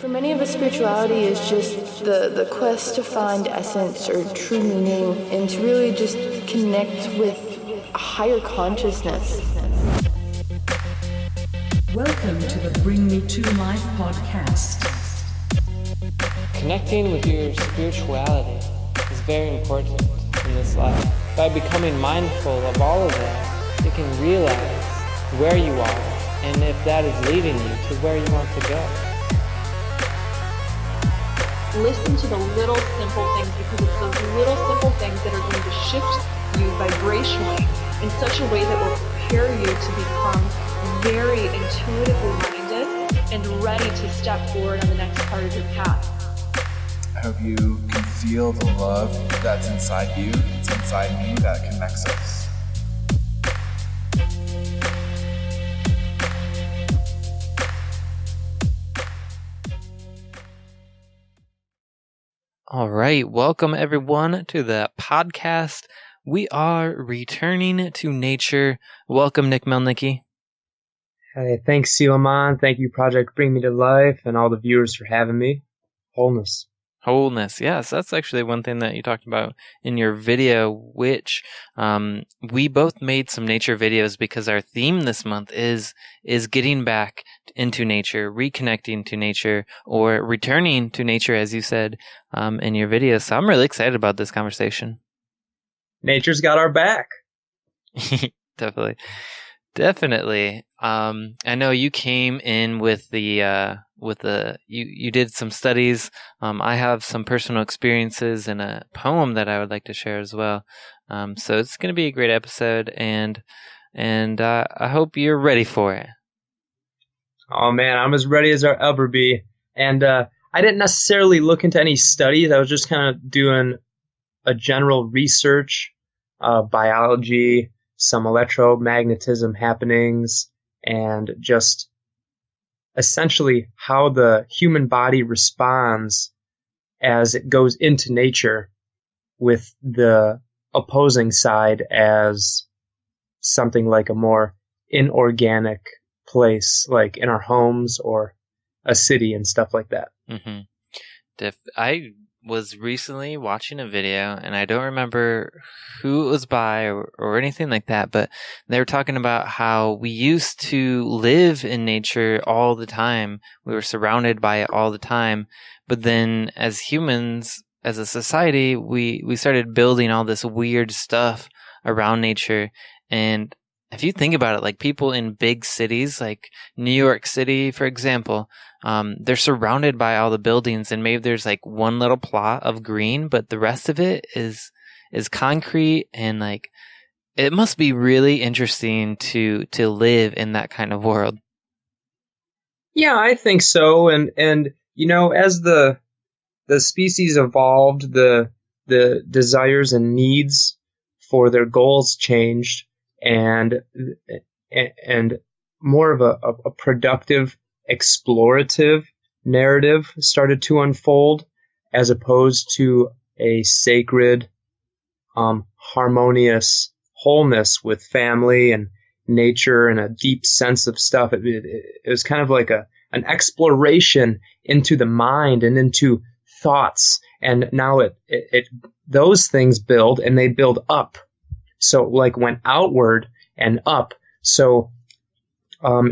For many of us, spirituality is just the quest to find essence or true meaning and to really just connect with a higher consciousness. Welcome to the Bring Me to Life podcast. Connecting with your spirituality is very important in this life. By becoming mindful of all of that, you can realize where you are and if that is leading you to where you want to go. Listen to the little simple things, because it's those little simple things that are going to shift you vibrationally in such a way that will prepare you to become very intuitively minded and ready to step forward on the next part of your path. I hope you can feel the love that's inside you, that's inside me, that connects us. All right, welcome everyone to the podcast. We are returning to nature. Welcome, Nick Mielnicki. Hey, thanks, Selomon. Thank you, Project Bring Me to Life, and all the viewers for having me. Wholeness. Wholeness, yes, that's actually one thing that you talked about in your video, which we both made some nature videos because our theme this month is getting back into nature, reconnecting to nature, or returning to nature, as you said in your video. So I'm really excited about this conversation. Nature's got our back. Definitely. I know you came in with you did some studies. I have some personal experiences and a poem that I would like to share as well. So it's going to be a great episode, and I hope you're ready for it. Oh man, I'm as ready as I'll ever be. And I didn't necessarily look into any studies. I was just kind of doing a general research, biology, some electromagnetism happenings, and just essentially how the human body responds as it goes into nature, with the opposing side as something like a more inorganic place, like in our homes or a city and stuff like that. Mm-hmm. I was recently watching a video, and I don't remember who it was by or anything like that, but they were talking about how we used to live in nature all the time. We were surrounded by it all the time. But then as humans, as a society, we started building all this weird stuff around nature. And if you think about it, like people in big cities, like New York City, for example, they're surrounded by all the buildings, and maybe there's like one little plot of green, but the rest of it is concrete, and like it must be really interesting to live in that kind of world. Yeah, I think so. And you know, as the species evolved, the desires and needs for their goals changed, and more of a productive, explorative narrative started to unfold, as opposed to a sacred, harmonious wholeness with family and nature and a deep sense of stuff. It was kind of like an exploration into the mind and into thoughts. And now it those things build, and they build up. So like went outward and up. So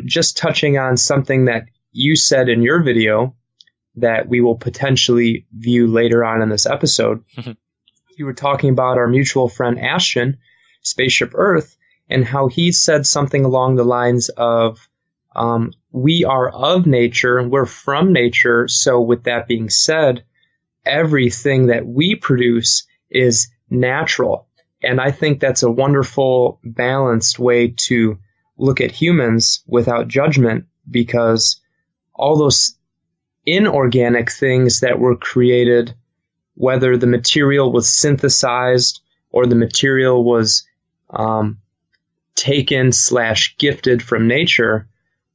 just touching on something that you said in your video that we will potentially view later on in this episode. You were talking about our mutual friend Ashton, Spaceship Earth, and how he said something along the lines of, we are of nature, we're from nature. So with that being said, everything that we produce is natural. And I think that's a wonderful, balanced way to look at humans without judgment, because all those inorganic things that were created, whether the material was synthesized or the material was taken/gifted from nature,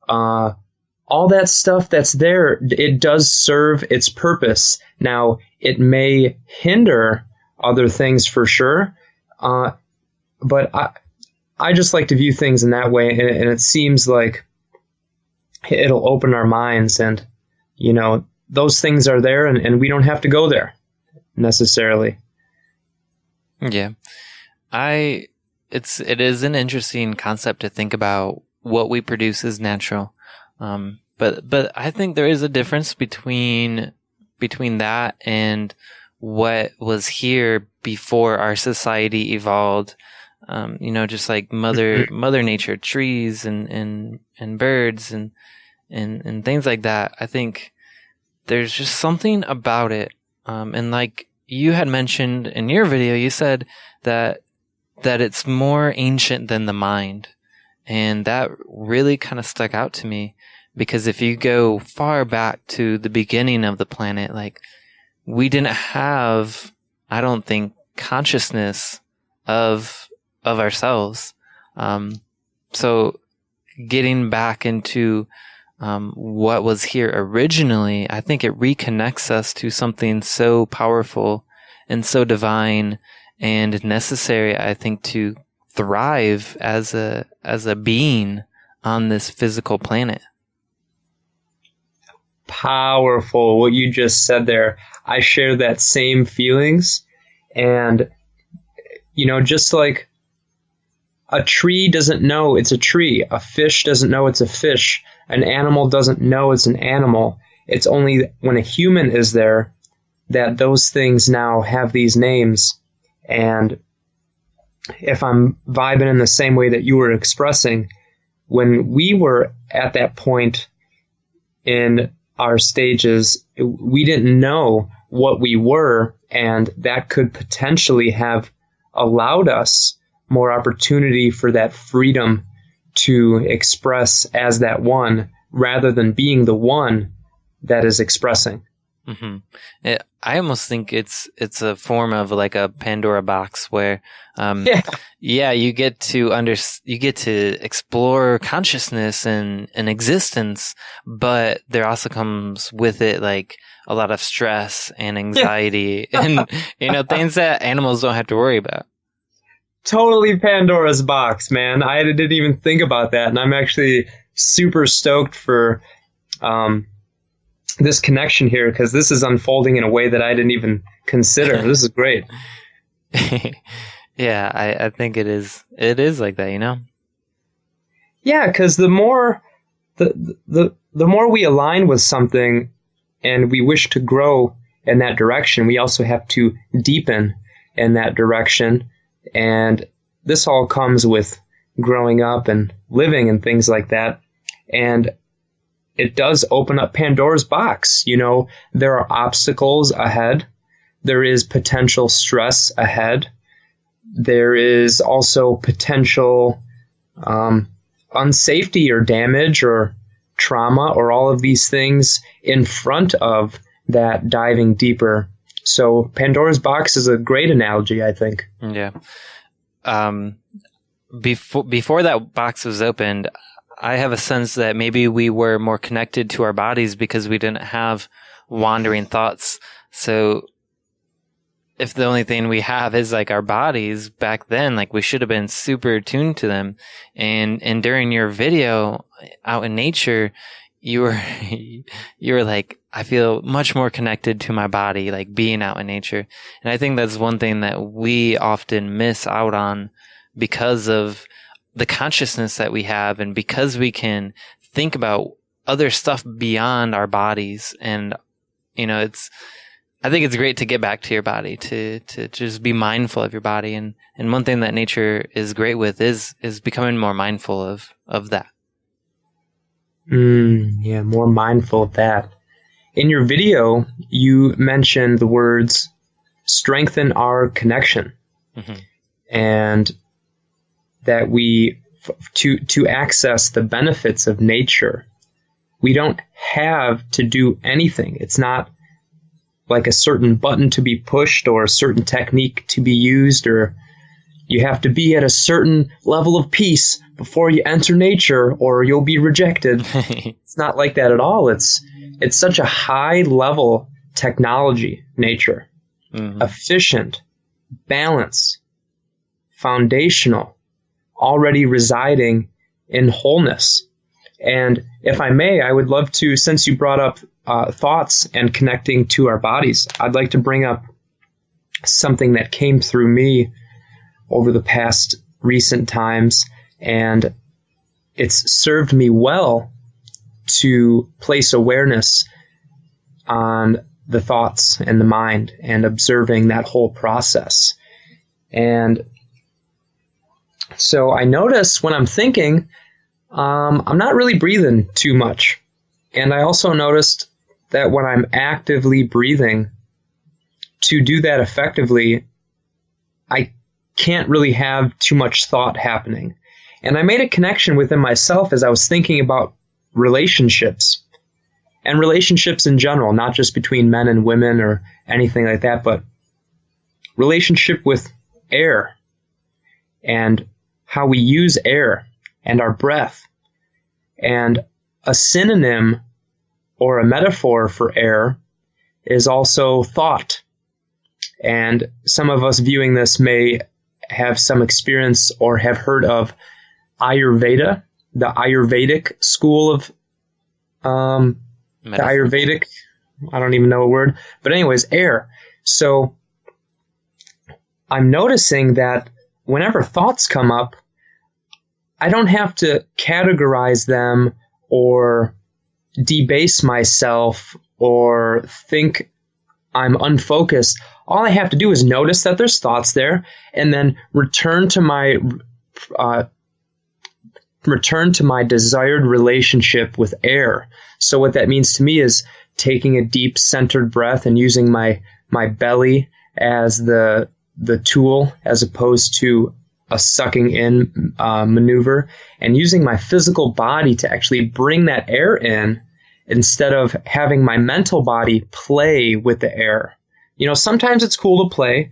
all that stuff that's there, it does serve its purpose. Now, it may hinder other things for sure, but I just like to view things in that way, and it seems like it'll open our minds. And, you know, those things are there, and we don't have to go there necessarily. Yeah. It is an interesting concept to think about what we produce is natural. But I think there is a difference between that and what was here before our society evolved. Just like mother nature, trees and birds and things like that. I think there's just something about it. And like you had mentioned in your video, you said that it's more ancient than the mind. And that really kind of stuck out to me, because if you go far back to the beginning of the planet, like, we didn't have, I don't think, consciousness of ourselves. So getting back into what was here originally, I think it reconnects us to something so powerful and so divine and necessary, I think, to thrive as a being on this physical planet. Powerful, what you just said there. I share that same feelings. And, just like a tree doesn't know it's a tree, a fish doesn't know it's a fish, an animal doesn't know it's an animal. It's only when a human is there that those things now have these names. And if I'm vibing in the same way that you were expressing, when we were at that point in our stages, we didn't know what we were, and that could potentially have allowed us more opportunity for that freedom to express as that one, rather than being the one that is expressing. Mm-hmm. I almost think it's a form of like a Pandora box where, you get to explore consciousness and existence, but there also comes with it like a lot of stress and anxiety and things that animals don't have to worry about. Totally Pandora's box, man. I didn't even think about that, and I'm actually super stoked for this connection here, because this is unfolding in a way that I didn't even consider. This is great. Yeah, I think it is like that, Yeah, because the more we align with something and we wish to grow in that direction, we also have to deepen in that direction. And this all comes with growing up and living and things like that. And it does open up Pandora's box. There are obstacles ahead. There is potential stress ahead. There is also potential unsafety or damage or trauma or all of these things in front of that diving deeper. So Pandora's box is a great analogy, I think. Yeah. Before that box was opened, I have a sense that maybe we were more connected to our bodies because we didn't have wandering thoughts. So if the only thing we have is like our bodies back then, like we should have been super tuned to them. And during your video out in nature, you were like, I feel much more connected to my body, like being out in nature. And I think that's one thing that we often miss out on because of the consciousness that we have, and because we can think about other stuff beyond our bodies. And, I think it's great to get back to your body, to just be mindful of your body. And one thing that nature is great with is becoming more mindful of that. Yeah, more mindful of that. In your video, you mentioned the words strengthen our connection. Mm-hmm. And that we, to access the benefits of nature, we don't have to do anything. It's not like a certain button to be pushed or a certain technique to be used, or you have to be at a certain level of peace before you enter nature or you'll be rejected. It's not like that at all. It's such a high level technology, nature. Mm-hmm. Efficient, balanced, foundational, already residing in wholeness. And if I may, I would love to, since you brought up thoughts and connecting to our bodies, I'd like to bring up something that came through me over the past recent times, and it's served me well to place awareness on the thoughts and the mind and observing that whole process. And so I notice when I'm thinking, I'm not really breathing too much. And I also noticed that when I'm actively breathing, to do that effectively, I can't really have too much thought happening. And I made a connection within myself as I was thinking about relationships and relationships in general, not just between men and women or anything like that, but relationship with air and how we use air and our breath. And a synonym or a metaphor for air is also thought. And some of us viewing this may have some experience or have heard of Ayurveda, the Ayurvedic school of the Ayurvedic, I don't even know a word, but anyways, air. So I'm noticing that whenever thoughts come up, I don't have to categorize them or debase myself or think I'm unfocused. All I have to do is notice that there's thoughts there and then return to my desired relationship with air. So what that means to me is taking a deep centered breath and using my belly as the tool as opposed to a sucking in maneuver, and using my physical body to actually bring that air in instead of having my mental body play with the air. You know, sometimes it's cool to play,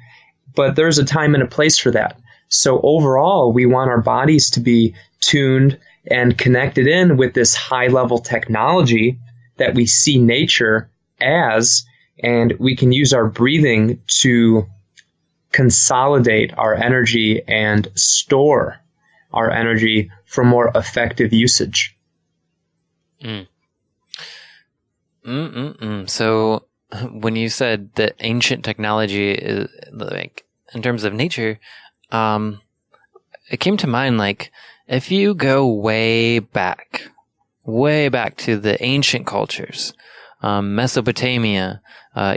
but there's a time and a place for that. So overall, we want our bodies to be tuned and connected in with this high-level technology that we see nature as, and we can use our breathing to consolidate our energy and store our energy for more effective usage. So when you said that ancient technology is like in terms of nature, it came to mind like if you go way back to the ancient cultures, Mesopotamia,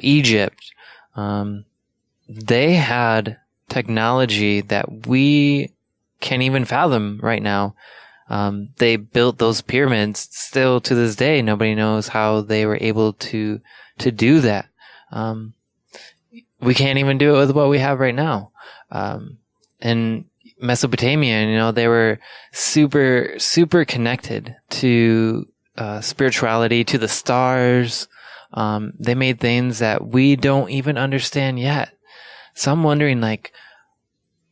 Egypt, they had technology that we can't even fathom right now. They built those pyramids. Still to this day, nobody knows how they were able to do that. We can't even do it with what we have right now. In Mesopotamia, they were super connected to spirituality, to the stars. They made things that we don't even understand yet. So I'm wondering,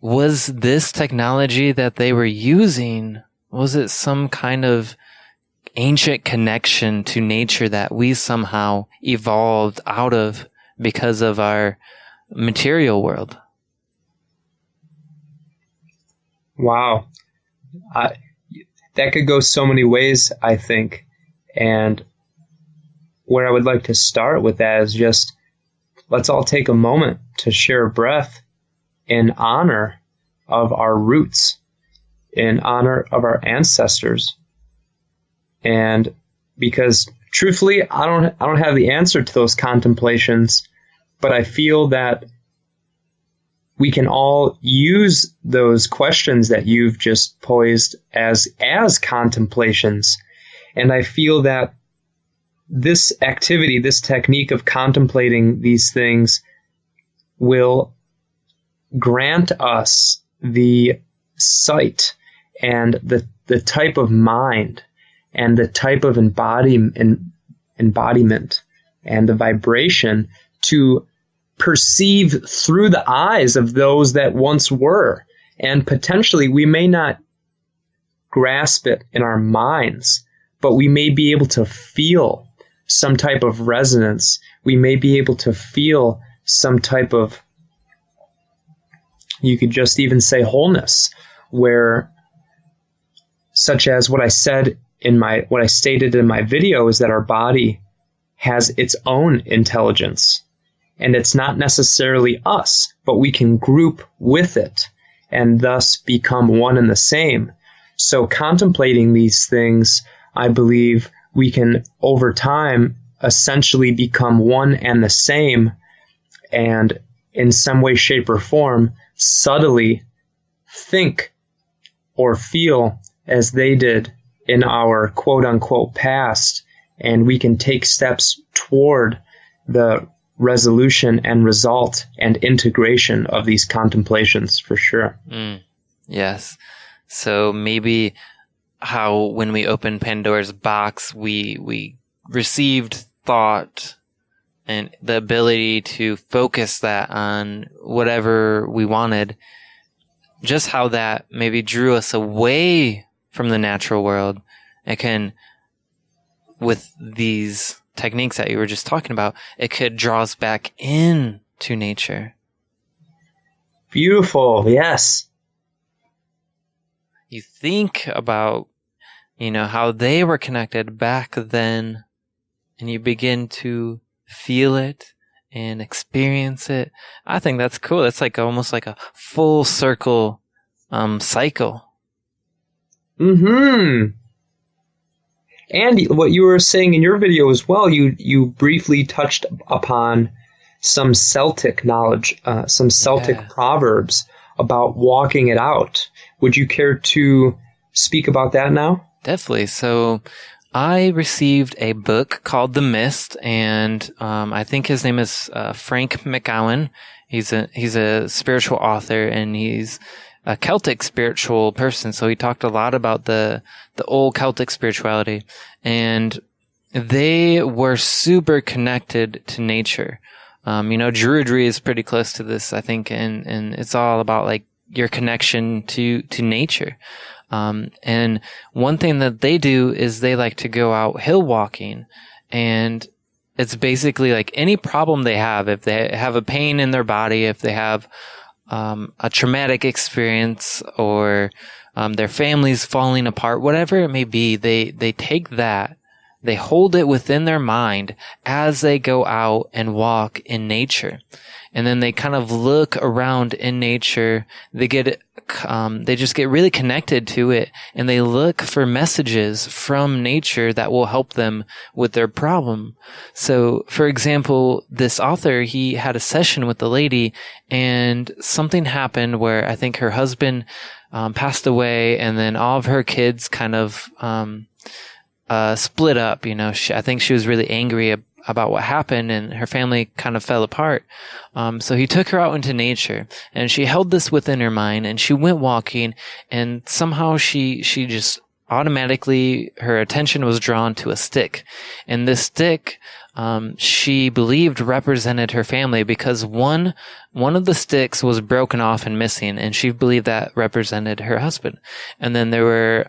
was this technology that they were using, was it some kind of ancient connection to nature that we somehow evolved out of because of our material world? Wow. That could go so many ways, I think. And where I would like to start with that is just, let's all take a moment to share a breath in honor of our roots, in honor of our ancestors. And because truthfully, I don't have the answer to those contemplations, but I feel that we can all use those questions that you've just posed as contemplations. And I feel that this activity, this technique of contemplating these things will grant us the sight and the type of mind and the type of embodiment and the vibration to perceive through the eyes of those that once were. And potentially we may not grasp it in our minds, but we may be able to feel some type of resonance. We may be able to feel some type of, you could just even say wholeness, where, such as what I stated in my video, is that our body has its own intelligence. And it's not necessarily us, but we can group with it and thus become one and the same. So contemplating these things, I believe we can, over time, essentially become one and the same, and in some way, shape, or form, subtly think or feel as they did in our quote-unquote past, and we can take steps toward the resolution and result and integration of these contemplations, for sure. Yes. So maybe how when we opened Pandora's box, we received thought and the ability to focus that on whatever we wanted, just how that maybe drew us away from the natural world. It can, with these techniques that you were just talking about, it could draw us back into nature. Beautiful. Yes. You think about, how they were connected back then, and you begin to feel it and experience it. I think that's cool. It's like almost like a full circle cycle. And what you were saying in your video as well, you briefly touched upon some Celtic knowledge, some Celtic proverbs about walking it out. Would you care to speak about that now? Definitely. So I received a book called The Mist, and I think his name is Frank McGowan. He's a spiritual author, and he's a Celtic spiritual person. So he talked a lot about the old Celtic spirituality, and they were super connected to nature. Druidry is pretty close to this, I think, and it's all about like your connection to nature. And one thing that they do is they like to go out hill walking, and it's basically like any problem they have, if they have a pain in their body, if they have a traumatic experience, or their family's falling apart, whatever it may be, they take that, they hold it within their mind as they go out and walk in nature. And then they kind of look around in nature. They just get really connected to it, and they look for messages from nature that will help them with their problem. So, for example, this author, he had a session with the lady, and something happened where I think her husband passed away, and then all of her kids kind of split up. I think she was really angry about what happened, and her family kind of fell apart. So he took her out into nature, and she held this within her mind, and she went walking, and somehow she just automatically, her attention was drawn to a stick. And this stick, she believed represented her family, because one of the sticks was broken off and missing, and she believed that represented her husband. And then there were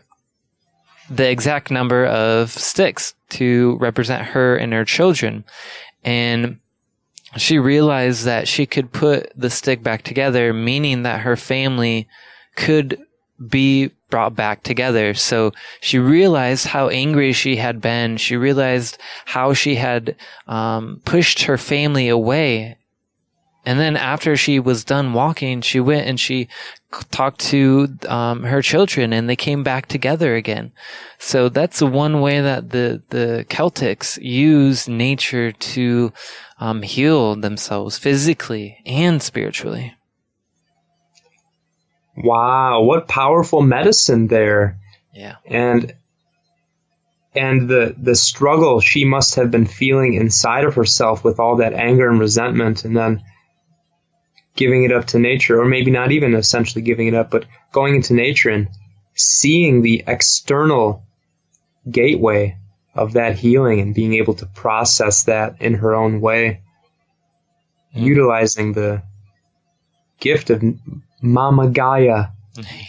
the exact number of sticks to represent her and her children. And she realized that she could put the stick back together, meaning that her family could be brought back together. So she realized how angry she had been. She realized how she had pushed her family away. And then after she was done walking, she went and she talked to her children, and they came back together again. So that's one way that the Celtics use nature to heal themselves physically and spiritually. Wow, what powerful medicine there. Yeah. And the struggle she must have been feeling inside of herself with all that anger and resentment, and then giving it up to nature, or maybe not even essentially giving it up, but going into nature and seeing the external gateway of that healing and being able to process that in her own way, utilizing the gift of Mama Gaia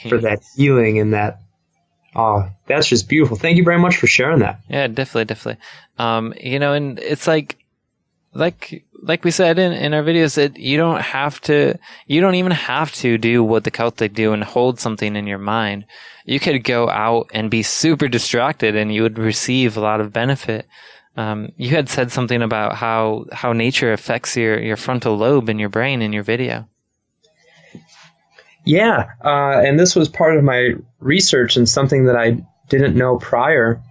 for that healing and that. Oh, that's just beautiful. Thank you very much for sharing that. Yeah, definitely. And it's like we said in our videos, that you don't even have to do what the Celtic do and hold something in your mind. You could go out and be super distracted, and you would receive a lot of benefit. You had said something about how nature affects your frontal lobe in your brain in your video. Yeah, and this was part of my research and something that I didn't know prior.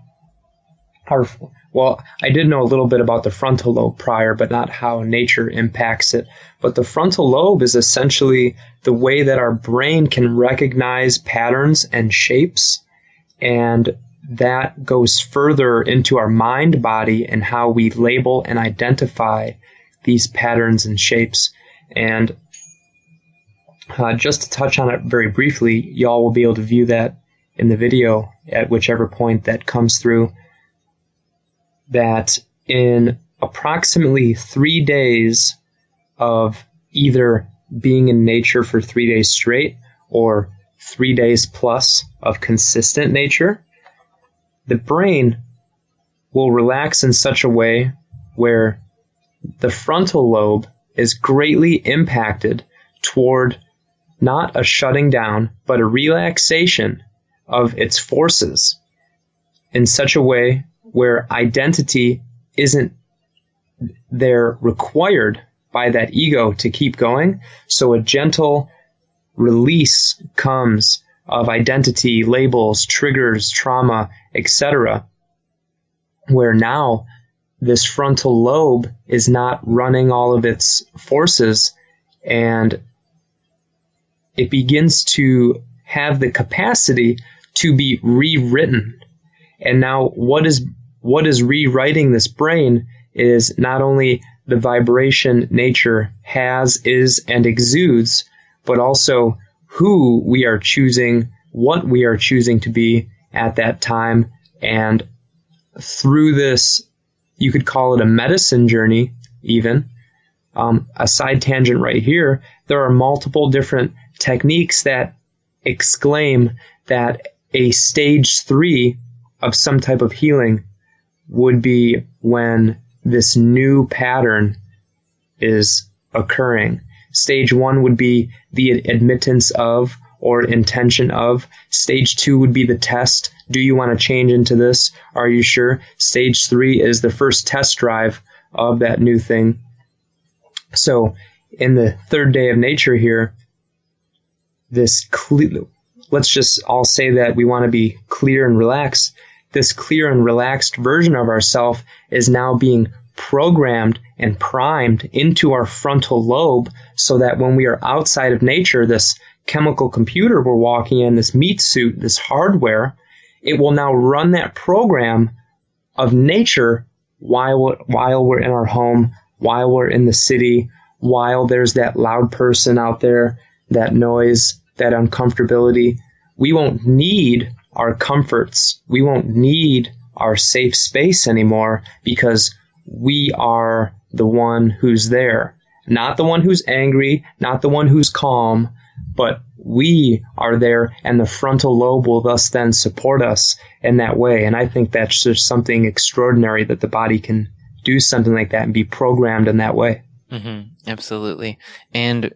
Well, I did know a little bit about the frontal lobe prior, but not how nature impacts it. But the frontal lobe is essentially the way that our brain can recognize patterns and shapes, and that goes further into our mind body and how we label and identify these patterns and shapes. And just to touch on it very briefly, y'all will be able to view that in the video at whichever point that comes through, that in approximately 3 days of either being in nature for 3 days straight or 3 days plus of consistent nature, the brain will relax in such a way where the frontal lobe is greatly impacted toward not a shutting down, but a relaxation of its forces in such a way where identity isn't there required by that ego to keep going. So a gentle release comes of identity, labels, triggers, trauma, etc., where now this frontal lobe is not running all of its forces, and it begins to have the capacity to be rewritten. And now what is rewriting this brain is not only the vibration nature has, is, and exudes, but also who we are choosing, what we are choosing to be at that time. And through this, you could call it a medicine journey even. A side tangent right here, there are multiple different techniques that exclaim that a stage 3 of some type of healing would be when this new pattern is occurring. Stage 1 would be the admittance of or intention of. Stage 2 would be the test. Do you want to change into this? Are you sure? Stage 3 is the first test drive of that new thing. So in the third day of nature here, let's just all say that we want to be clear and relaxed. This clear and relaxed version of ourself is now being programmed and primed into our frontal lobe so that when we are outside of nature, this chemical computer we're walking in, this meat suit, this hardware, it will now run that program of nature while we're in our home, while we're in the city, while there's that loud person out there, that noise, that uncomfortability. We won't need our comforts. We won't need our safe space anymore because we are the one who's there. Not the one who's angry, not the one who's calm, but we are there, and the frontal lobe will thus then support us in that way. And I think that's just something extraordinary that the body can do something like that and be programmed in that way. Mm-hmm. Absolutely. And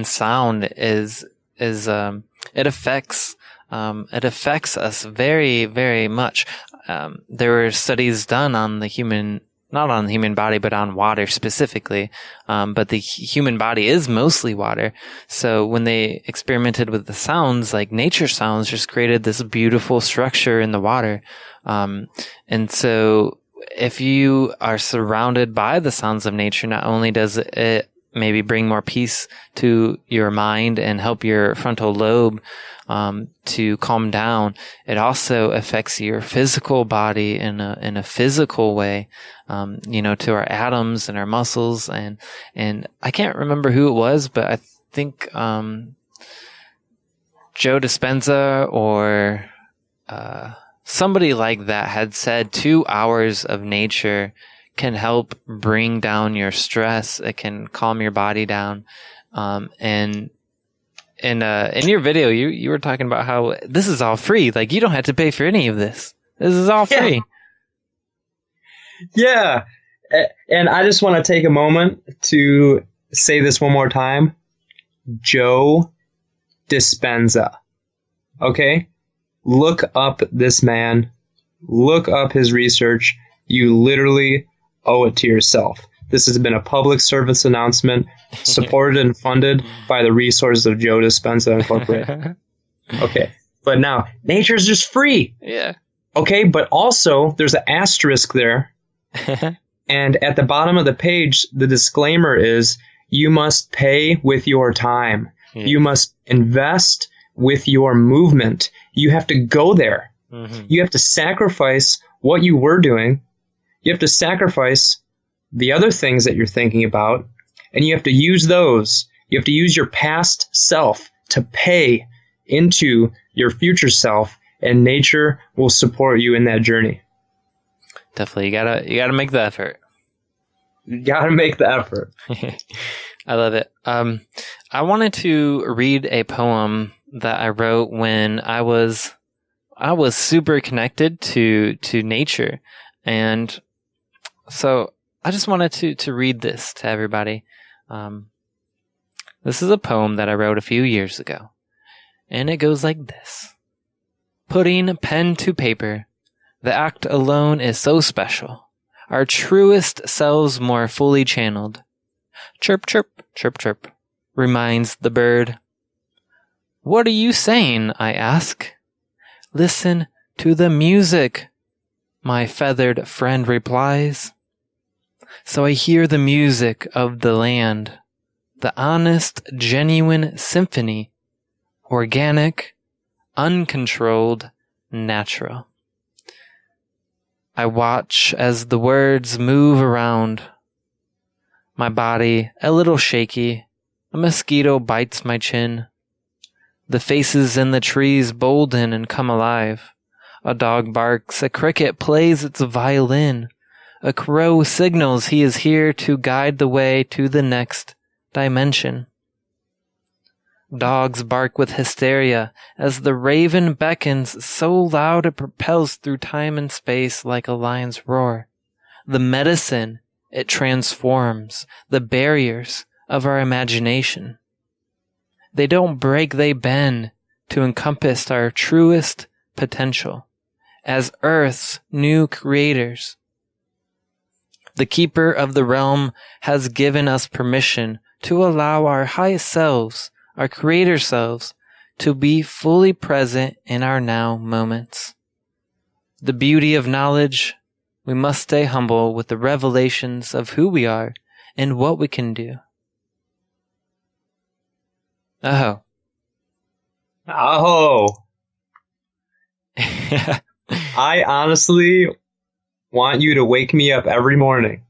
sound is it affects us very, very much. There were studies done on the human, not on the human body, but on water specifically. But the human body is mostly water. So when they experimented with the sounds, like nature sounds just created this beautiful structure in the water. And so if you are surrounded by the sounds of nature, not only does it maybe bring more peace to your mind and help your frontal lobe to calm down, it also affects your physical body in a physical way, to our atoms and our muscles. And I can't remember who it was, but I think Joe Dispenza or somebody like that had said 2 hours of nature can help bring down your stress. It can calm your body down. And in your video, you were talking about how this is all free. Like, you don't have to pay for any of this. This is all free. Yeah. And I just want to take a moment to say this one more time. Joe Dispenza. Okay? Look up this man. Look up his research. You literally owe it to yourself. This has been a public service announcement supported and funded by the resources of Joe Dispenza Incorporated. Okay. But now, nature's just free. Yeah. Okay, but also there's an asterisk there. And at the bottom of the page, the disclaimer is you must pay with your time. Yeah. You must invest with your movement. You have to go there. Mm-hmm. You have to sacrifice what you were doing. You have to sacrifice the other things that you're thinking about, and you have to use those. You have to use your past self to pay into your future self, and nature will support you in that journey. Definitely. You gotta make the effort. You gotta make the effort. I love it. I wanted to read a poem that I wrote when I was super connected to nature. And so I just wanted to read this to everybody. This is a poem that I wrote a few years ago. And it goes like this. Putting pen to paper, the act alone is so special. Our truest selves more fully channeled. Chirp, chirp, chirp, chirp, reminds the bird. What are you saying? I ask. Listen to the music, my feathered friend replies. So I hear the music of the land, the honest, genuine symphony, organic, uncontrolled, natural. I watch as the words move around. My body a little shaky, a mosquito bites my chin. The faces in the trees bolden and come alive. A dog barks, a cricket plays its violin. A crow signals he is here to guide the way to the next dimension. Dogs bark with hysteria as the raven beckons so loud it propels through time and space like a lion's roar. The medicine, it transforms the barriers of our imagination. They don't break, they bend to encompass our truest potential as Earth's new creators. The keeper of the realm has given us permission to allow our highest selves, our creator selves, to be fully present in our now moments. The beauty of knowledge, we must stay humble with the revelations of who we are and what we can do. Oh. I honestly want you to wake me up every morning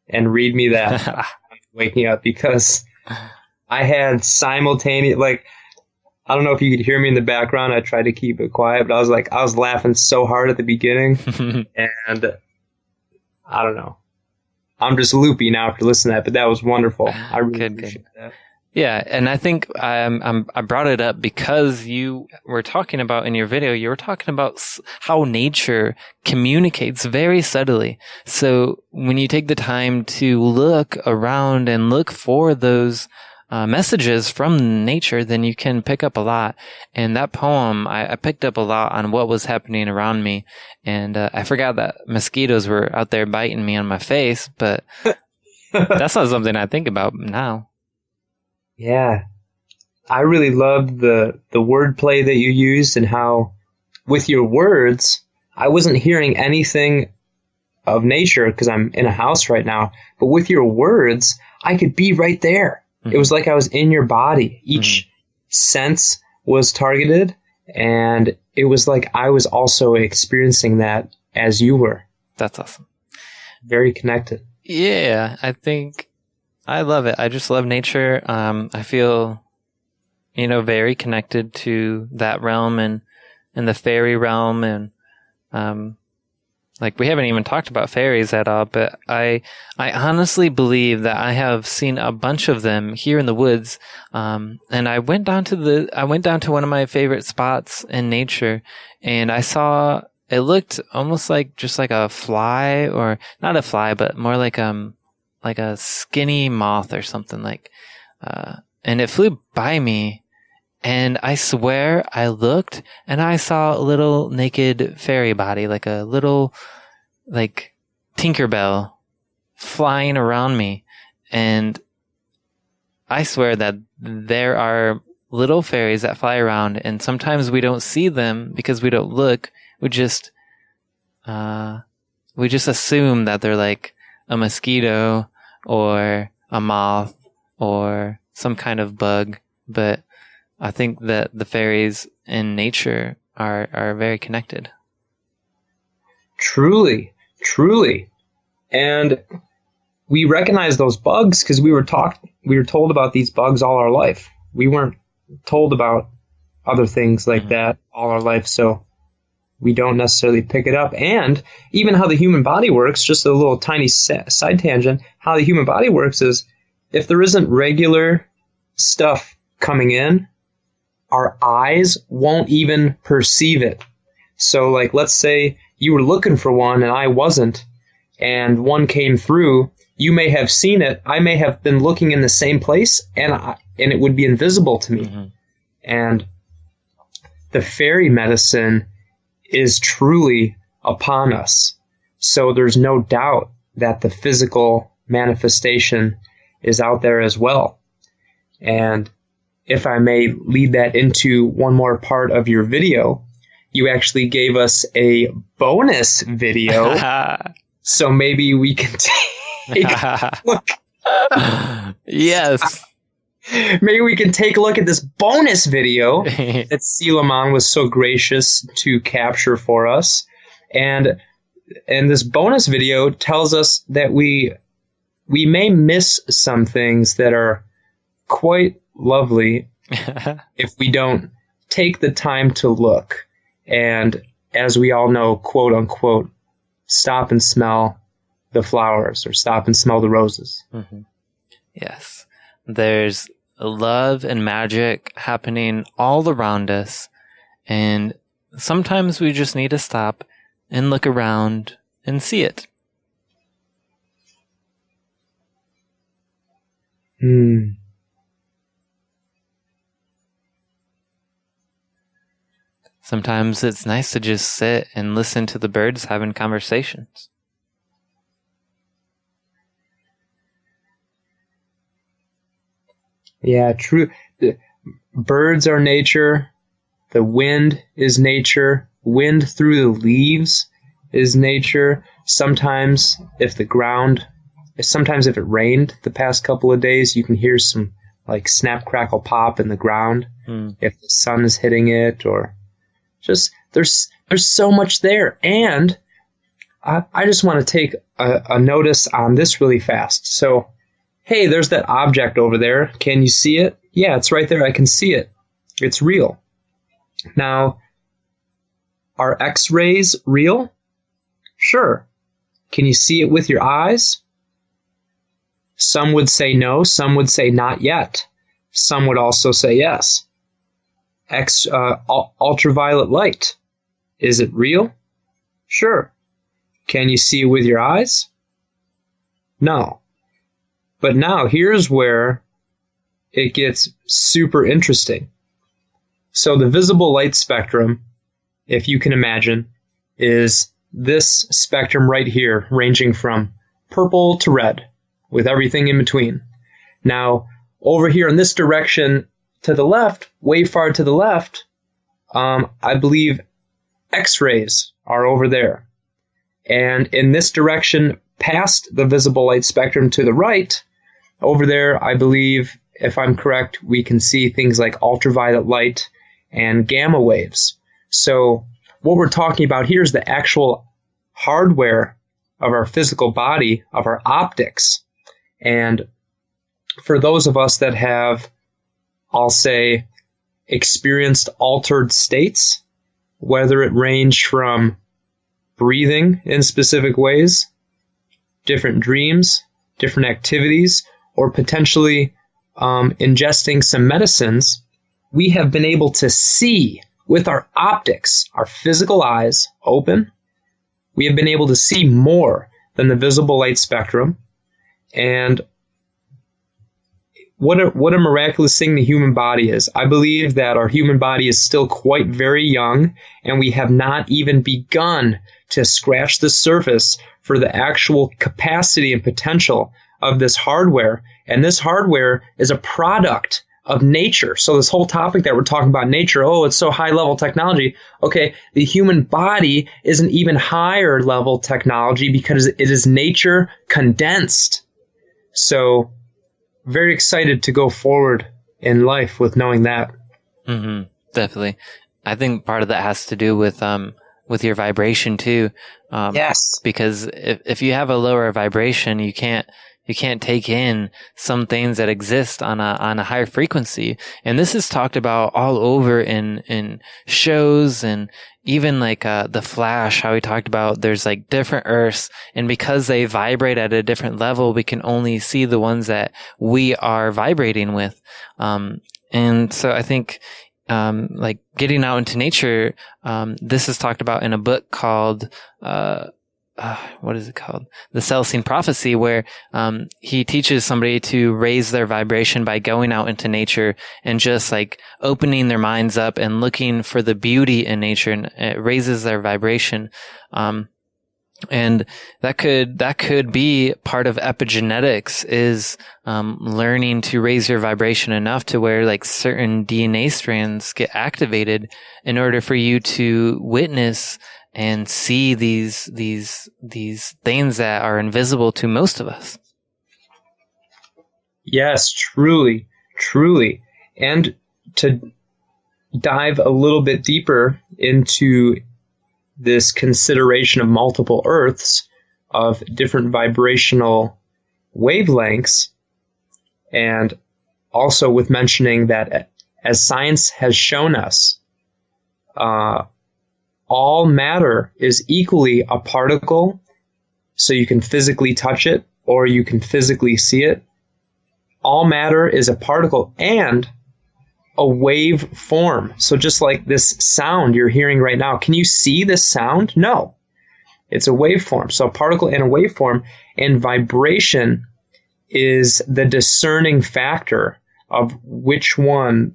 and read me that. Wake me up, because I had simultaneous, I don't know if you could hear me in the background. I tried to keep it quiet, but I was laughing so hard at the beginning, and I don't know. I'm just loopy now after listening to that, but that was wonderful. I really appreciate that. Yeah, and I think I brought it up because you were talking about in your video, you were talking about how nature communicates very subtly. So when you take the time to look around and look for those messages from nature, then you can pick up a lot. And that poem, I picked up a lot on what was happening around me. And I forgot that mosquitoes were out there biting me on my face, but that's not something I think about now. Yeah. I really loved the wordplay that you used, and how with your words, I wasn't hearing anything of nature because I'm in a house right now, but with your words, I could be right there. Mm-hmm. It was like I was in your body. Each sense was targeted, and it was like I was also experiencing that as you were. That's awesome. Very connected. Yeah, I think I love it. I just love nature. I feel, very connected to that realm and the fairy realm. And, we haven't even talked about fairies at all, but I honestly believe that I have seen a bunch of them here in the woods. And I went down to one of my favorite spots in nature, and I saw, it looked almost like just like a fly, or not a fly, but more like a skinny moth or something, and it flew by me, and I swear I looked and I saw a little naked fairy body, like a little like Tinkerbell flying around me. And I swear that there are little fairies that fly around, and sometimes we don't see them because we don't look. We just assume that they're like a mosquito or a moth or some kind of bug. But I think that the fairies in nature are very connected. Truly. And we recognize those bugs because we were told about these bugs all our life. We weren't told about other things like that all our life, so we don't necessarily pick it up. And even how the human body works, just a little tiny side tangent, how the human body works is if there isn't regular stuff coming in, our eyes won't even perceive it. So like, let's say you were looking for one and I wasn't, and one came through, you may have seen it. I may have been looking in the same place, and it would be invisible to me. Mm-hmm. And the fairy medicine is truly upon us. So there's no doubt that the physical manifestation is out there as well. And if I may lead that into one more part of your video, you actually gave us a bonus video. So maybe we can take a look. Yes. Maybe we can take a look at this bonus video that Selomon was so gracious to capture for us. And this bonus video tells us that we may miss some things that are quite lovely if we don't take the time to look. And as we all know, quote unquote, stop and smell the flowers or stop and smell the roses. Mm-hmm. Yes. There's love and magic happening all around us. And sometimes we just need to stop and look around and see it. Sometimes it's nice to just sit and listen to the birds having conversations. Yeah, true. The birds are nature. The wind is nature. Wind through the leaves is nature. Sometimes if it rained the past couple of days, you can hear some like snap, crackle, pop in the ground. If the sun is hitting it, or just there's so much there. And I just want to take a notice on this really fast. So, hey, there's that object over there. Can you see it? Yeah, it's right there. I can see it. It's real. Now, are X-rays real? Sure. Can you see it with your eyes? Some would say no. Some would say not yet. Some would also say yes. Ultraviolet light. Is it real? Sure. Can you see it with your eyes? No. But now here's where it gets super interesting. So the visible light spectrum, if you can imagine, is this spectrum right here, ranging from purple to red, with everything in between. Now, over here in this direction to the left, way far to the left, I believe X-rays are over there. And in this direction, past the visible light spectrum to the right, over there, I believe, if I'm correct, we can see things like ultraviolet light and gamma waves. So what we're talking about here is the actual hardware of our physical body, of our optics. And for those of us that have, I'll say, experienced altered states, whether it ranged from breathing in specific ways, different dreams, different activities, or potentially ingesting some medicines, we have been able to see with our optics, our physical eyes open. We have been able to see more than the visible light spectrum. And what a miraculous thing the human body is. I believe that our human body is still quite very young, and we have not even begun to scratch the surface for the actual capacity and potential of this hardware. And this hardware is a product of nature. So this whole topic that we're talking about nature, oh, it's so high level technology. Okay, the human body is an even higher level technology because it is nature condensed. So very excited to go forward in life with knowing that. Definitely. I think part of that has to do with your vibration too. Yes. Because if you have a lower vibration, you can't take in some things that exist on a higher frequency. And this is talked about all over in shows, and even like The Flash, how he talked about there's like different Earths, and because they vibrate at a different level, we can only see the ones that we are vibrating with. And so I think like getting out into nature, this is talked about in a book called what is it called? The Celestine Prophecy, where he teaches somebody to raise their vibration by going out into nature and just like opening their minds up and looking for the beauty in nature, and it raises their vibration. And that could be part of epigenetics, is learning to raise your vibration enough to where like certain DNA strands get activated in order for you to witness and see these things that are invisible to most of us. Yes, truly. And to dive a little bit deeper into this consideration of multiple Earths, of different vibrational wavelengths, and also with mentioning that as science has shown us, all matter is equally a particle, so you can physically touch it or you can physically see it. All matter is a particle and a wave form. So just like this sound you're hearing right now, can you see this sound? No. It's a waveform. So a particle and a waveform, and vibration is the discerning factor of which form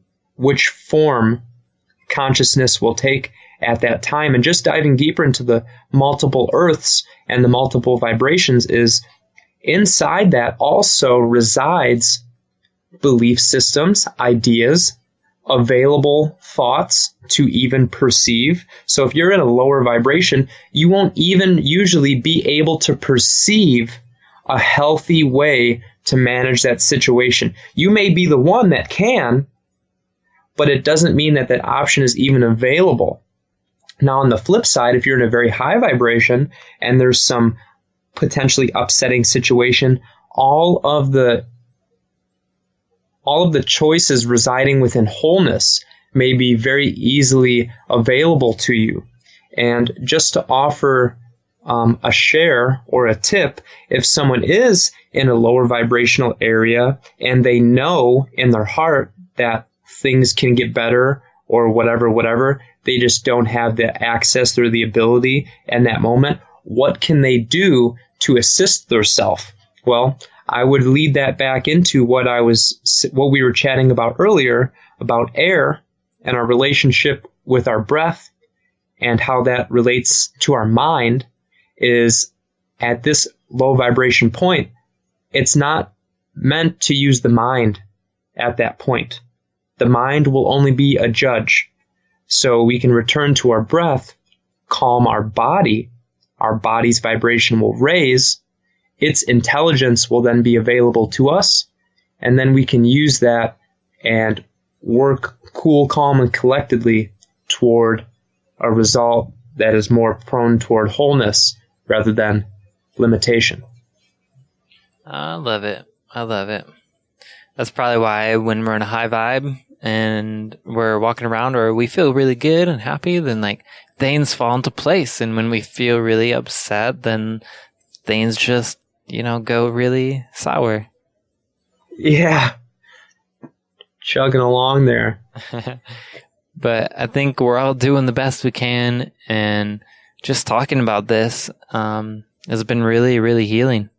consciousness will take at that time. And just diving deeper into the multiple Earths and the multiple vibrations, is inside that also resides belief systems, ideas, available thoughts to even perceive. So if you're in a lower vibration, you won't even usually be able to perceive a healthy way to manage that situation. You may be the one that can, but it doesn't mean that that option is even available. Now, on the flip side, if you're in a very high vibration and there's some potentially upsetting situation, all of the choices residing within wholeness may be very easily available to you. And just to offer a share or a tip, if someone is in a lower vibrational area and they know in their heart that things can get better or whatever, they just don't have the access or the ability in that moment, what can they do to assist themselves? Well, I would lead that back into what we were chatting about earlier about air and our relationship with our breath and how that relates to our mind. Is at this low vibration point, it's not meant to use the mind at that point. The mind will only be a judge. So we can return to our breath, calm our body, our body's vibration will raise, its intelligence will then be available to us, and then we can use that and work cool, calm, and collectedly toward a result that is more prone toward wholeness rather than limitation. I love it. That's probably why when we're in a high vibe and we're walking around or we feel really good and happy, then like things fall into place. And when we feel really upset, then things just, go really sour. Yeah. Chugging along there. But I think we're all doing the best we can, and just talking about this has been really, really healing.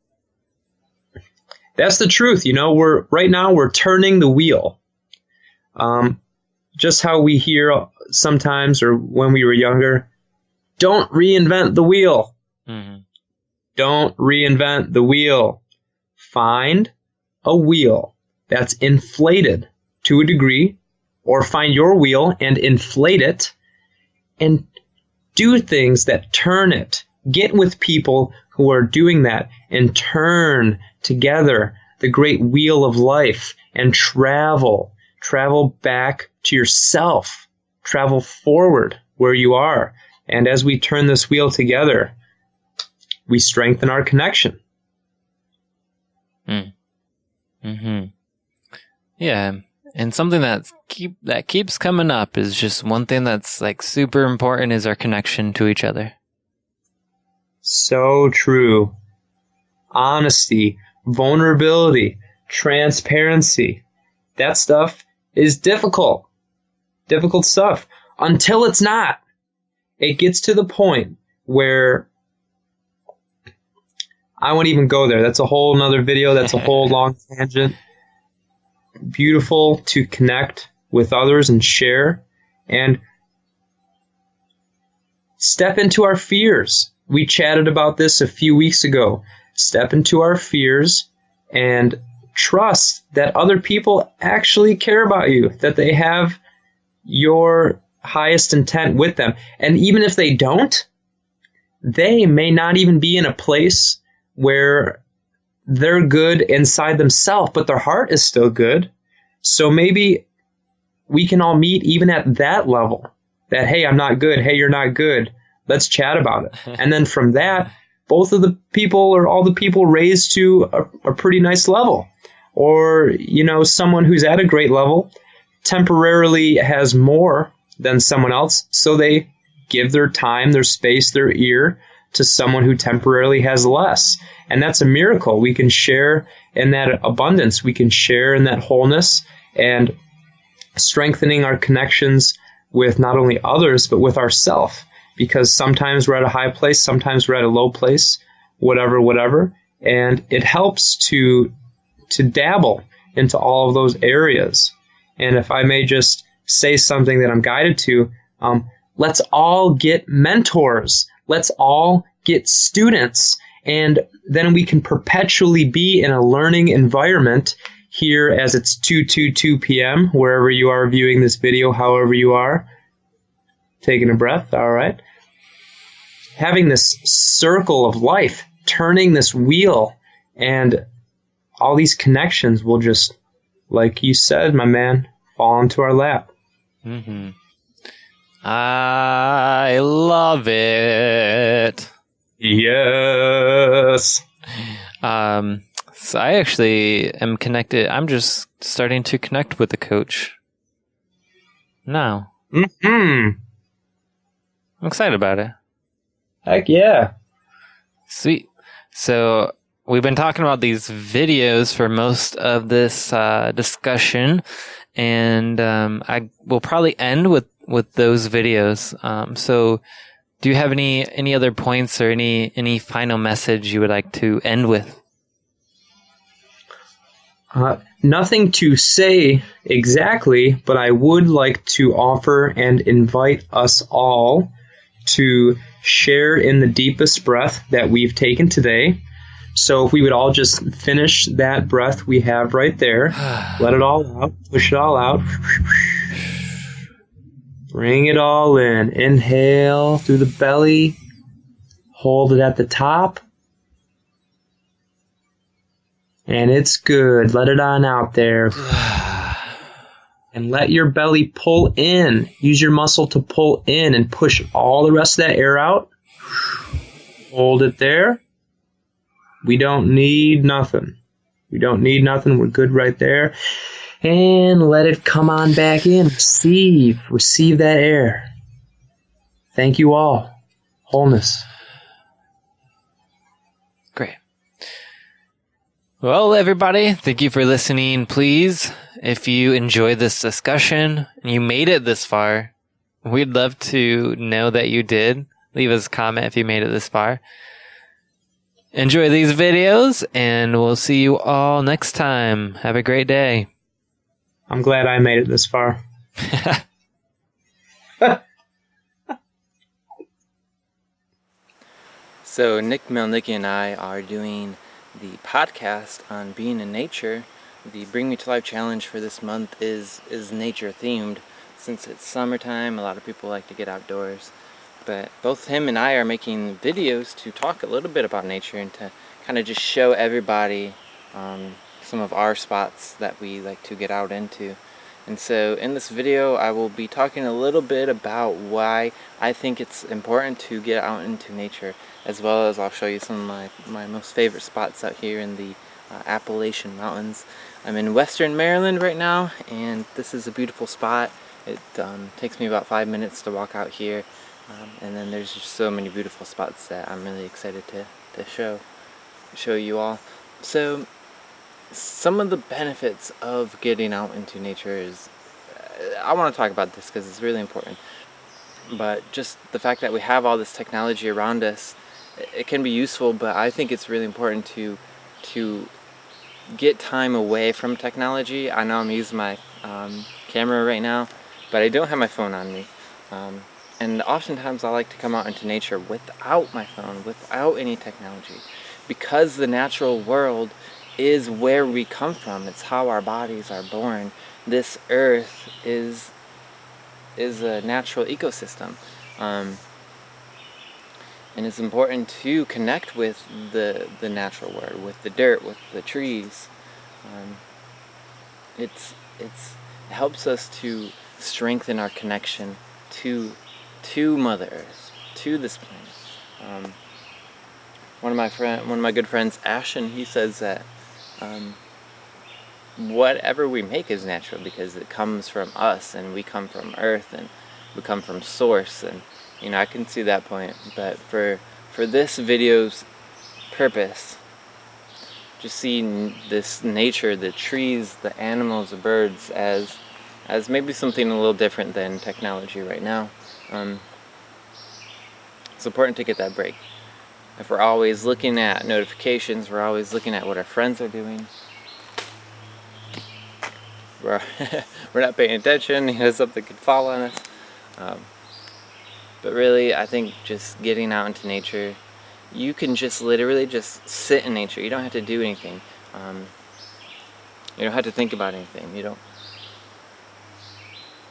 That's the truth. We're turning the wheel. Just how we hear sometimes, or when we were younger, don't reinvent the wheel. Mm-hmm. Don't reinvent the wheel. Find a wheel that's inflated to a degree, or find your wheel and inflate it, and do things that turn it. Get with people who are doing that and turn together the great wheel of life and travel. Travel back to yourself. Travel forward where you are. And as we turn this wheel together, we strengthen our connection. Mm-hmm. Yeah. And something that keeps coming up is just one thing that's like super important is our connection to each other. So true. Honesty, vulnerability, transparency. That stuff is difficult. Difficult stuff. Until it's not. It gets to the point where I won't even go there. That's a whole nother video. That's a whole long tangent. Beautiful to connect with others and share and step into our fears. We chatted about this a few weeks ago. Step into our fears and trust that other people actually care about you, that they have your highest intent with them. And even if they don't, they may not even be in a place where they're good inside themselves, but their heart is still good. So maybe we can all meet even at that level. That, hey, I'm not good. Hey, you're not good. Let's chat about it. And then from that, both of the people or all the people raised to a pretty nice level. Or, someone who's at a great level temporarily has more than someone else. So they give their time, their space, their ear to someone who temporarily has less. And that's a miracle. We can share in that abundance. We can share in that wholeness and strengthening our connections with not only others, but with ourselves. Because sometimes we're at a high place, sometimes we're at a low place, whatever. And it helps to dabble into all of those areas. And if I may just say something that I'm guided to, let's all get mentors. Let's all get students. And then we can perpetually be in a learning environment here as it's 2:22 p.m., wherever you are viewing this video, however you are. Taking a breath, all right. Having this circle of life, turning this wheel, and all these connections will just, like you said, my man, fall into our lap. Mm-hmm. I love it. Yes. So I actually am connected. I'm just starting to connect with the coach now. Mm-hmm. I'm excited about it. Heck yeah. Sweet. So we've been talking about these videos for most of this discussion, and I will probably end with those videos. So do you have any other points or any final message you would like to end with? Nothing to say exactly, but I would like to offer and invite us all to share in the deepest breath that we've taken today. So if we would all just finish that breath we have right there, let it all out, push it all out. Bring it all in. Inhale through the belly. Hold it at the top. And it's good. Let it on out there. And let your belly pull in. Use your muscle to pull in and push all the rest of that air out. Hold it there. We don't need nothing. We don't need nothing. We're good right there. And let it come on back in. Receive that air. Thank you all. Wholeness. Great. Well, everybody, thank you for listening. Please, if you enjoyed this discussion and you made it this far, we'd love to know that you did. Leave us a comment if you made it this far. Enjoy these videos, and we'll see you all next time. Have a great day. I'm glad I made it this far. So Nick Mielnicki and I are doing the podcast on being in nature. The Bring Me to Life challenge for this month is nature themed. Since it's summertime, a lot of people like to get outdoors. But both him and I are making videos to talk a little bit about nature and to kind of just show everybody some of our spots that we like to get out into. And so in this video I will be talking a little bit about why I think it's important to get out into nature, as well as I'll show you some of my most favorite spots out here in the Appalachian Mountains. I'm in Western Maryland right now, and this is a beautiful spot. It takes me about 5 minutes to walk out here, and then there's just so many beautiful spots that I'm really excited to show you all. So some of the benefits of getting out into nature is, I want to talk about this because it's really important, but just the fact that we have all this technology around us, it can be useful, but I think it's really important to get time away from technology. I know I'm using my camera right now, but I don't have my phone on me, and oftentimes I like to come out into nature without my phone, without any technology, because the natural world is where we come from. It's how our bodies are born. This earth is a natural ecosystem, and it's important to connect with the natural world, with the dirt, with the trees. It helps us to strengthen our connection to Mother Earth, to this planet. One of my good friends, Ashton, he says that whatever we make is natural because it comes from us, and we come from Earth, and we come from Source, and I can see that point. But for this video's purpose, just seeing this nature, the trees, the animals, the birds, as maybe something a little different than technology right now. It's important to get that break. If we're always looking at notifications, we're always looking at what our friends are doing, we're not paying attention, something could fall on us. But really, I think just getting out into nature, you can just literally just sit in nature. You don't have to do anything. You don't have to think about anything.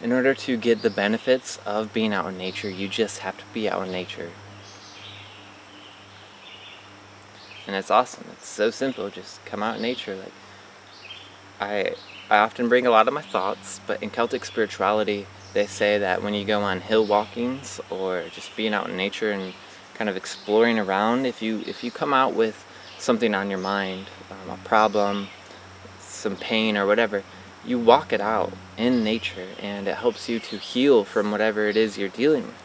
In order to get the benefits of being out in nature, you just have to be out in nature. And it's awesome. It's so simple. Just come out in nature. Like I often bring a lot of my thoughts, but in Celtic spirituality, they say that when you go on hill walkings or just being out in nature and kind of exploring around, if you come out with something on your mind, a problem, some pain or whatever, you walk it out in nature, and it helps you to heal from whatever it is you're dealing with.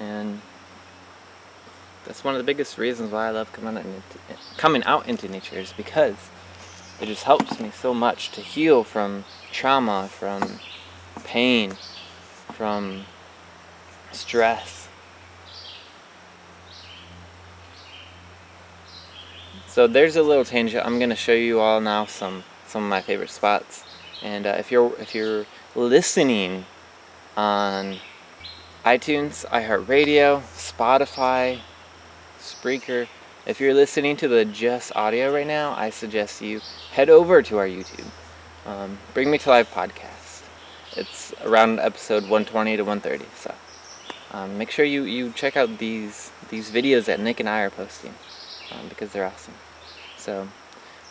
And that's one of the biggest reasons why I love coming out into nature, is because it just helps me so much to heal from trauma, from pain, from stress. So there's a little tangent. I'm going to show you all now some of my favorite spots. And if you're listening on iTunes, iHeartRadio, Spotify, Spreaker, if you're listening to the just audio right now, I suggest you head over to our YouTube, Bring Me to Life podcast. It's around episode 120 to 130. So make sure you check out these videos that Nick and I are posting, because they're awesome. So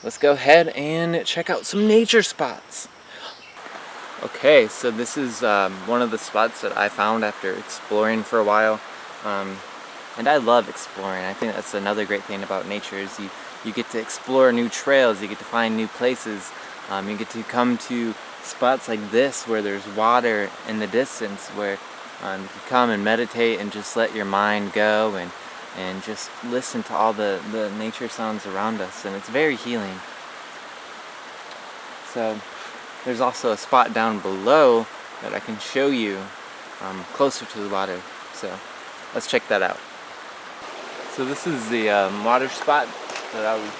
let's go ahead and check out some nature spots. Okay, so this is one of the spots that I found after exploring for a while. And I love exploring. I think that's another great thing about nature, is you get to explore new trails, you get to find new places, you get to come to spots like this where there's water in the distance, where you can come and meditate and just let your mind go and just listen to all the nature sounds around us, and it's very healing. So there's also a spot down below that I can show you closer to the water, so let's check that out. So this is the water spot that I was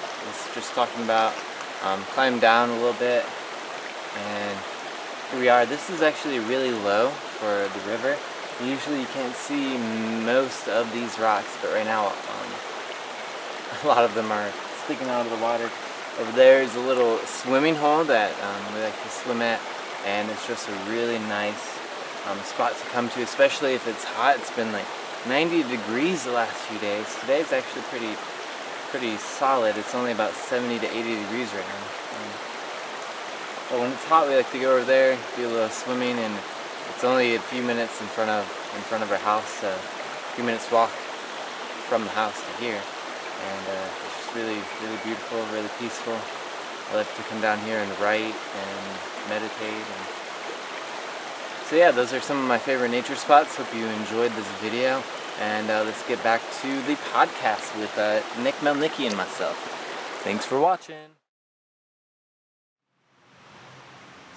just talking about. Climbed down a little bit, and here we are. This is actually really low for the river, Usually you can't see most of these rocks, but right now a lot of them are sticking out of the water. Over there is a little swimming hole that we like to swim at, and it's just a really nice spot to come to, especially if it's hot. It's been like 90 degrees the last few days. Today's actually pretty solid. It's only about 70 to 80 degrees right now. But when it's hot, we like to go over there, do a little swimming, and it's only a few minutes in front of our house. A few minutes walk from the house to here, and it's just really beautiful, really peaceful. I like to come down here and write and meditate. So yeah, those are some of my favorite nature spots. Hope you enjoyed this video, and let's get back to the podcast with Nick Mielnicki and myself. Thanks for watching.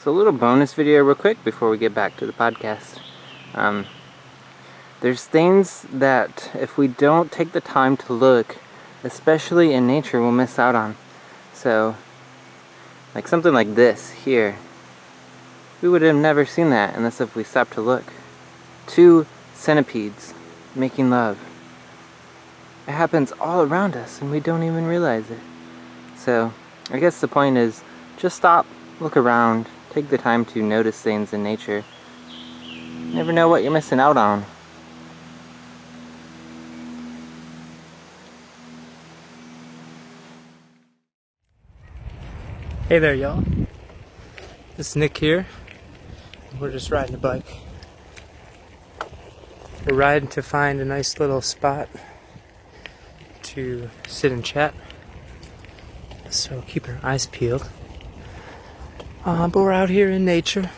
So a little bonus video real quick before we get back to the podcast. There's things that if we don't take the time to look, especially in nature, we'll miss out on. So, like something like this here. We would have never seen that unless if we stopped to look. 2 centipedes making love. It happens all around us and we don't even realize it. So, I guess the point is just stop, look around, take the time to notice things in nature. You never know what you're missing out on. Hey there, y'all. It's Nick here. We're just riding a bike. We're riding to find a nice little spot to sit and chat. So keep our eyes peeled. But we're out here in nature.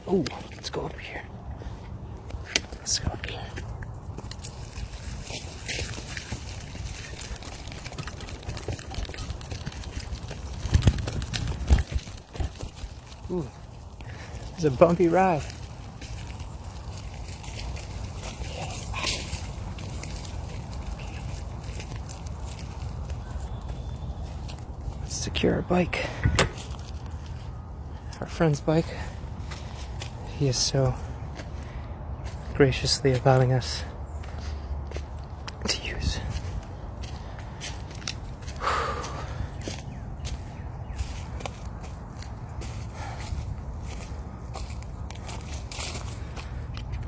Oh, let's go up here. Let's go up here. Ooh, it's a bumpy ride. Let's secure our bike. Our friend's bike. He is so graciously allowing us to use.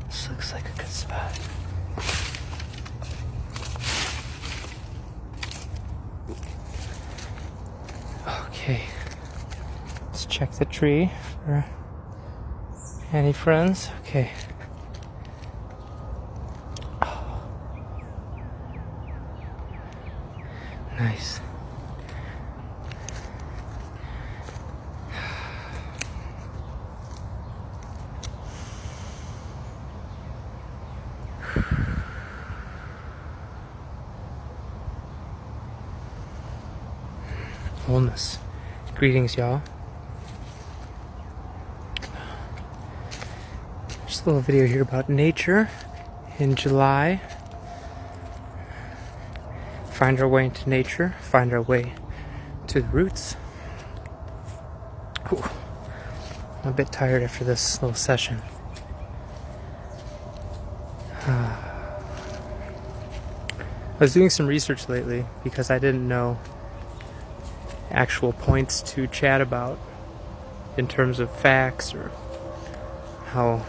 This looks like a good spot. Okay, let's check the tree for any friends. Okay. Oh. Nice. Wholeness. Greetings, y'all. Just a little video here about nature in July. Find our way into nature, find our way to the roots. Ooh, I'm a bit tired after this little session. I was doing some research lately because I didn't know actual points to chat about in terms of facts or how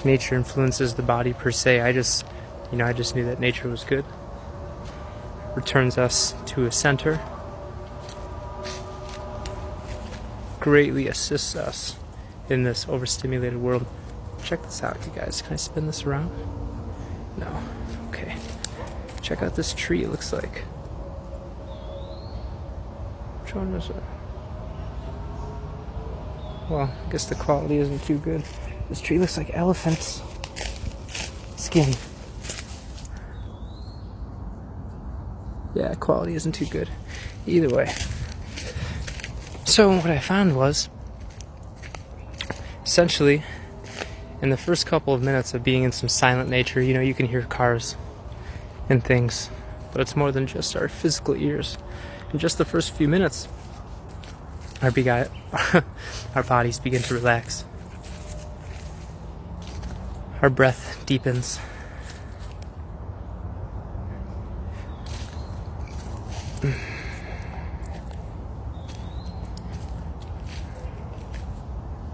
nature influences the body per se. I just knew that nature was good. Returns us to a center. Greatly assists us in this overstimulated world. Check this out, you guys. Can I spin this around? No. Okay. Check out this tree, it looks like. Which one is it? Well, I guess the quality isn't too good. This tree looks like elephant's skin. Yeah, quality isn't too good. Either way. So what I found was, essentially, in the first couple of minutes of being in some silent nature, you can hear cars and things, but it's more than just our physical ears. In just the first few minutes, our bodies begin to relax. our breath deepens.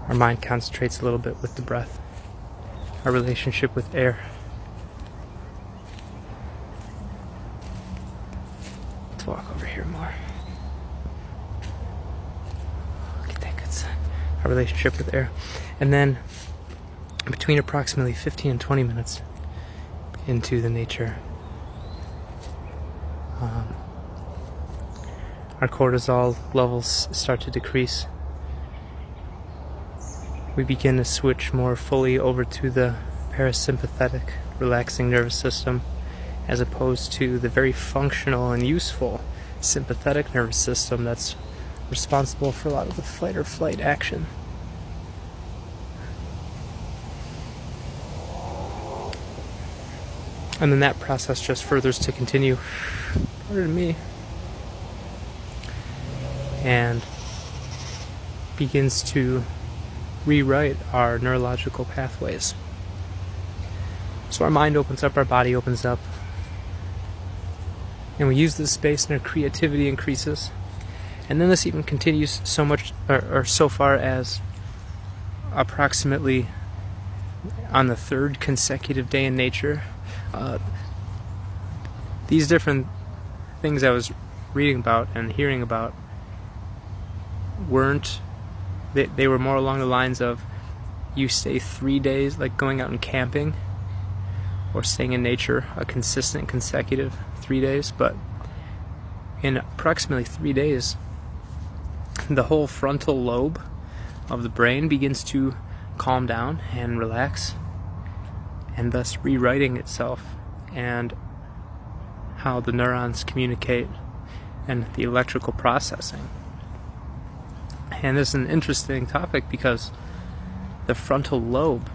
Our mind concentrates a little bit with the breath, our relationship with air. Let's walk over here more. Get that good sun. Our relationship with air. And then between approximately 15 and 20 minutes into the nature, our cortisol levels start to decrease. We begin to switch more fully over to the parasympathetic, relaxing nervous system, as opposed to the very functional and useful sympathetic nervous system that's responsible for a lot of the fight or flight action. And then that process just furthers to continue, pardon me, and begins to rewrite our neurological pathways. So our mind opens up, our body opens up, and we use this space and our creativity increases. And then this even continues so much, or so far as approximately on the third consecutive day in nature. These different things I was reading about and hearing about they were more along the lines of you stay 3 days, like going out and camping or staying in nature, a consistent consecutive 3 days, but in approximately 3 days the whole frontal lobe of the brain begins to calm down and relax, and thus rewriting itself and how the neurons communicate and the electrical processing. And this is an interesting topic because the frontal lobe,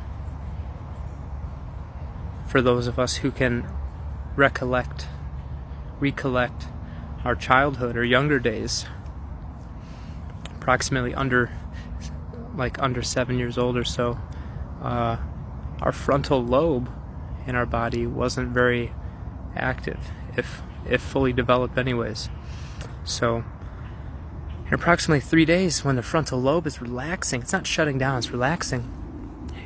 for those of us who can recollect our childhood or younger days, approximately under 7 years old or so, our frontal lobe in our body wasn't very active, if fully developed anyways. So in approximately 3 days, when the frontal lobe is relaxing, it's not shutting down, it's relaxing,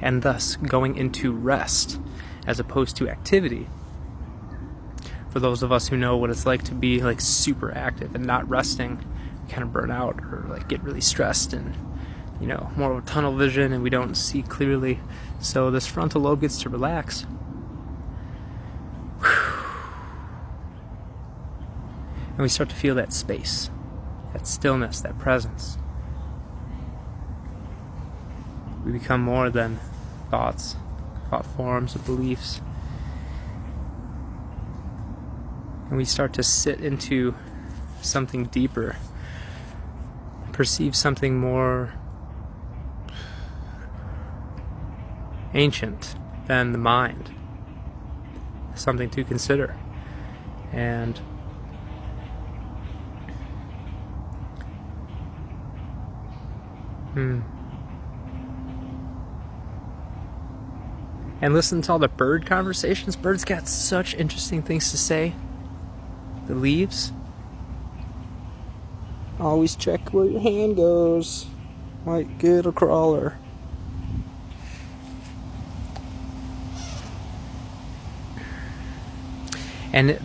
and thus going into rest as opposed to activity. For those of us who know what it's like to be like super active and not resting, we kind of burn out or like get really stressed and more of a tunnel vision, and we don't see clearly. So this frontal lobe gets to relax. And we start to feel that space, that stillness, that presence. We become more than thought forms, or beliefs. And we start to sit into something deeper, perceive something more ancient than the mind, something to consider. And and listen to all the bird conversations. Birds got such interesting things to say. The leaves. Always check where your hand goes. Might get a crawler. And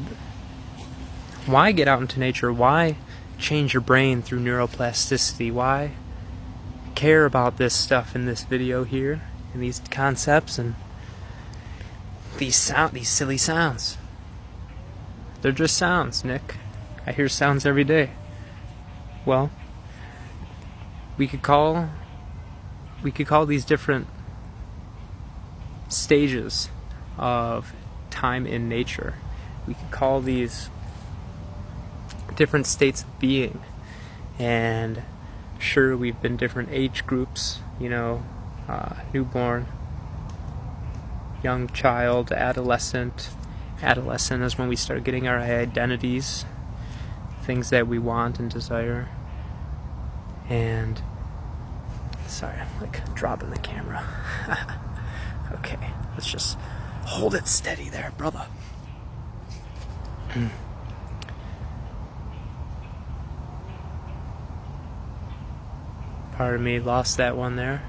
why get out into nature? Why change your brain through neuroplasticity? Why care about this stuff in this video here, and these concepts and these silly sounds? They're just sounds, Nick. I hear sounds every day. Well, we could call these different stages of time in nature. We could call these different states of being. And sure, we've been different age groups, newborn, young child, adolescent. Adolescent is when we start getting our identities, things that we want and desire. And sorry, I'm like dropping the camera. Okay, Let's just hold it steady there, brother. Part of me lost that one there.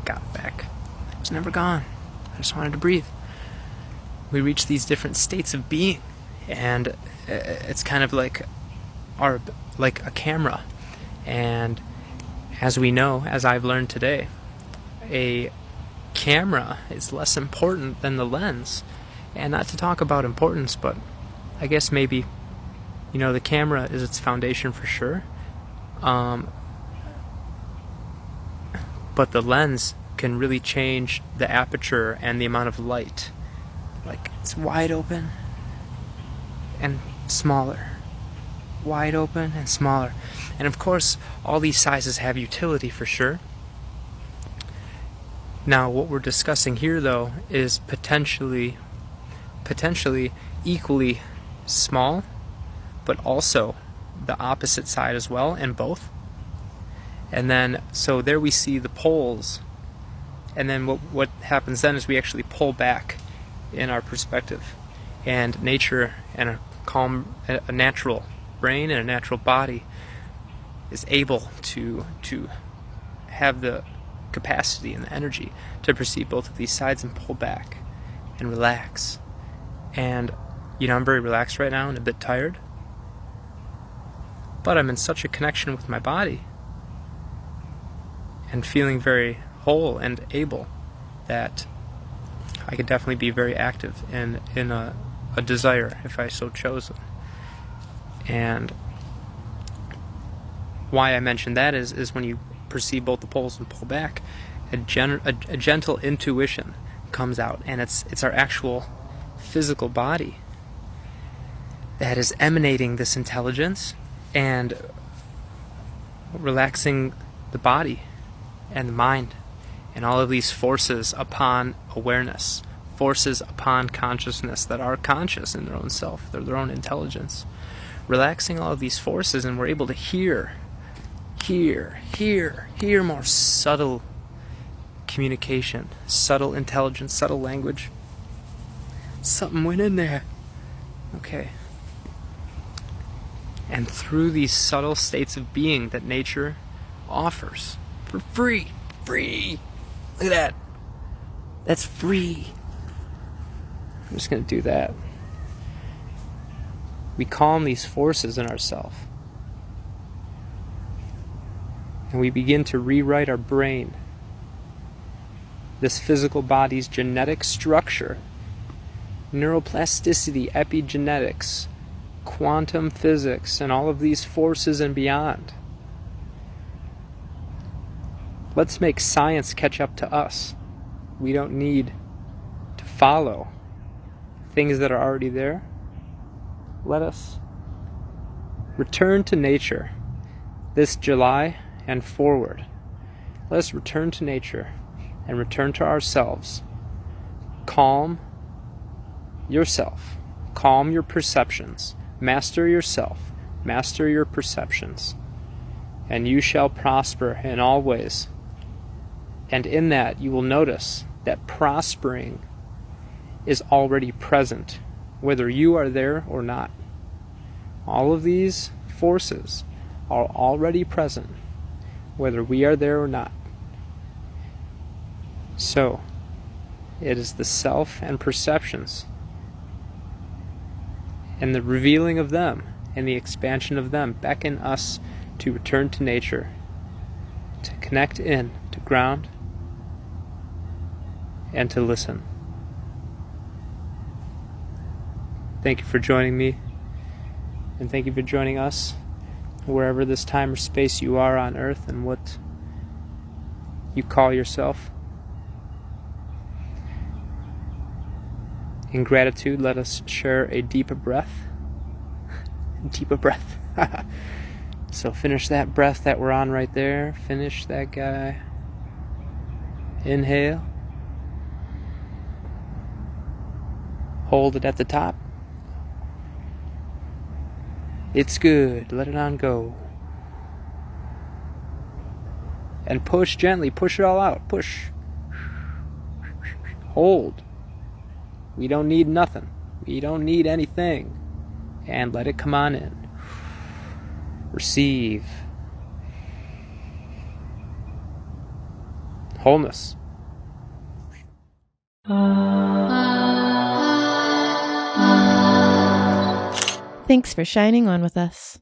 Got it back. It was never gone. I just wanted to breathe. We reach these different states of being, and it's kind of like a camera. And as we know, as I've learned today, a camera is less important than the lens. And not to talk about importance, but I guess maybe, the camera is its foundation for sure. But the lens can really change the aperture and the amount of light. Like, it's wide open and smaller. Wide open and smaller. And of course, all these sizes have utility for sure. Now, what we're discussing here, though, is potentially equally small, but also the opposite side as well, and both. And then, so there we see the poles. And then what happens then is we actually pull back in our perspective. And nature and a natural brain and a natural body is able to have the capacity and the energy to perceive both of these sides and pull back and relax. And I'm very relaxed right now and a bit tired, but I'm in such a connection with my body and feeling very whole and able that I could definitely be very active in a desire if I so chose. And why I mention that is when you perceive both the poles and pull back, a gentle intuition comes out, and it's our actual physical body that is emanating this intelligence and relaxing the body and the mind and all of these forces upon awareness, forces upon consciousness that are conscious in their own self, their own intelligence. Relaxing all of these forces, and we're able to hear more subtle communication, subtle intelligence, subtle language. Something went in there. Okay. And through these subtle states of being that nature offers for free. Look at that. That's free. I'm just going to do that. We calm these forces in ourselves. And we begin to rewrite our brain. This physical body's genetic structure, neuroplasticity, epigenetics, quantum physics, and all of these forces and beyond. Let's make science catch up to us. We don't need to follow things that are already there. Let us return to nature this July and forward. Let us return to nature and return to ourselves. Calm yourself. Calm your perceptions. Master yourself. Master your perceptions. And you shall prosper in all ways. And in that, you will notice that prospering is already present, whether you are there or not. All of these forces are already present, whether we are there or not. So, it is the self and perceptions and the revealing of them and the expansion of them beckon us to return to nature, to connect in, to ground, and to listen. Thank you for joining me, and thank you for joining us, wherever this time or space you are on earth and what you call yourself. In gratitude, let us share a deeper breath. Deeper breath. So finish that breath that we're on right there. Finish that guy. Inhale. Hold it at the top. It's good. Let it on go. And push gently. Push it all out. Push. Hold. We don't need nothing. We don't need anything. And let it come on in. Receive. Wholeness. Thanks for shining on with us.